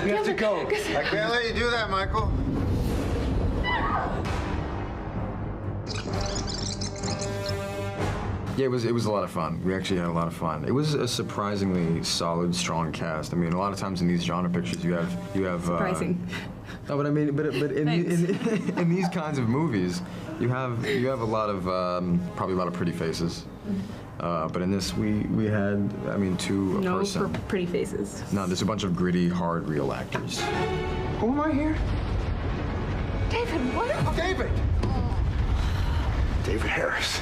We have to go. I can't let you do that, Michael. Yeah, it was a lot of fun. We actually had a lot of fun. It was a surprisingly solid, strong cast. I mean, a lot of times in these genre pictures, you have Surprising. No, but I mean, but in these kinds of movies, you have a lot of probably a lot of pretty faces. But in this, we had, I mean, two a person. No pretty faces. No, there's a bunch of gritty, hard, real actors. Who am I here? David, what? David! David Harris.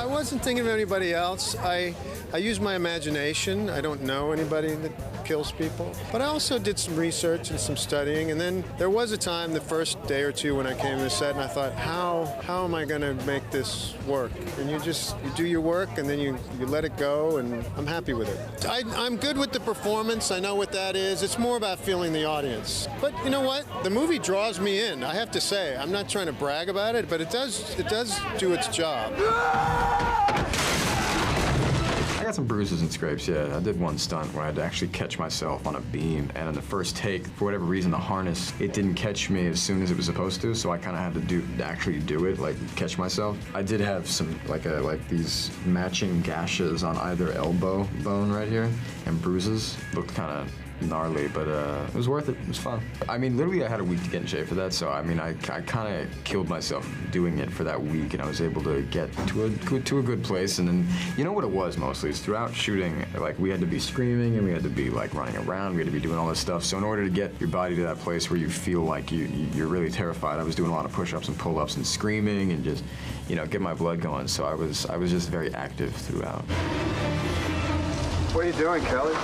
I wasn't thinking of anybody else. I use my imagination. I don't know anybody that kills people. But I also did some research and some studying. And then there was a time, the first day or two when I came to the set, and I thought, how am I going to make this work? And you do your work, and then you let it go, and I'm happy with it. I'm good with the performance. I know what that is. It's more about feeling the audience. But you know what? The movie draws me in. I have to say, I'm not trying to brag about it, but it does do its job. I got some bruises and scrapes, yeah. I did one stunt where I had to actually catch myself on a beam, and in the first take, for whatever reason, the harness, it didn't catch me as soon as it was supposed to, so I kind of had to actually do it, like catch myself. I did have some, like these matching gashes on either elbow bone right here, and bruises. Looked kind of gnarly, but it was worth it. It was fun. I mean, literally, I had a week to get in shape for that, so I mean, I kind of killed myself doing it for that week, and I was able to get to a good place. And then, you know what it was mostly is throughout shooting, like we had to be screaming and we had to be like running around, we had to be doing all this stuff. So in order to get your body to that place where you feel like you're really terrified, I was doing a lot of push-ups and pull-ups and screaming and just, you know, get my blood going. So I was just very active throughout. What are you doing, Kelly?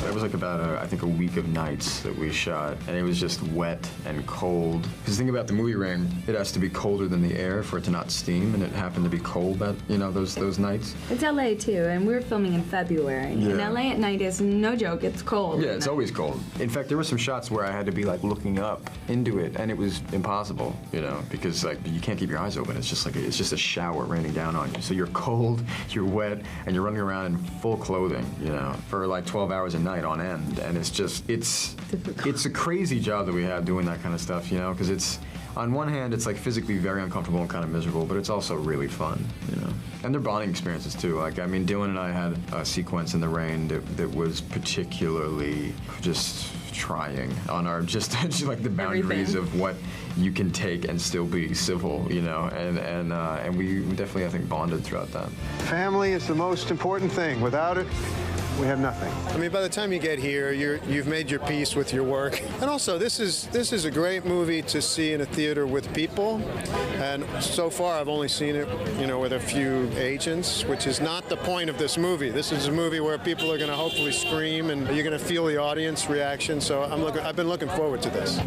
It was like about, I think, a week of nights that we shot, and it was just wet and cold. Because the thing about the movie rain, it has to be colder than the air for it to not steam, and it happened to be cold that, you know, those nights. It's LA too, and we were filming in February. Yeah. And LA at night is no joke, it's cold. Yeah, it's always cold. In fact, there were some shots where I had to be like looking up into it, and it was impossible, you know, because like you can't keep your eyes open. It's just like it's just a shower raining down on you. So you're cold, you're wet, and you're running around in full clothing, you know, for like 12 hours a night on end, and it's a crazy job that we have doing that kind of stuff, you know, because it's, on one hand, it's like physically very uncomfortable and kind of miserable, but it's also really fun, you know. And they're bonding experiences too. Like, I mean, Dylan and I had a sequence in the rain that was particularly just trying on our just like the boundaries of what you can take and still be civil, you know, and we definitely, I think, bonded throughout that. Family is the most important thing. Without it, we have nothing. I mean, by the time you get here, you've made your peace with your work. And also, this is a great movie to see in a theater with people. And so far, I've only seen it, you know, with a few agents, which is not the point of this movie. This is a movie where people are going to hopefully scream, and you're going to feel the audience reaction. So I've been looking forward to this.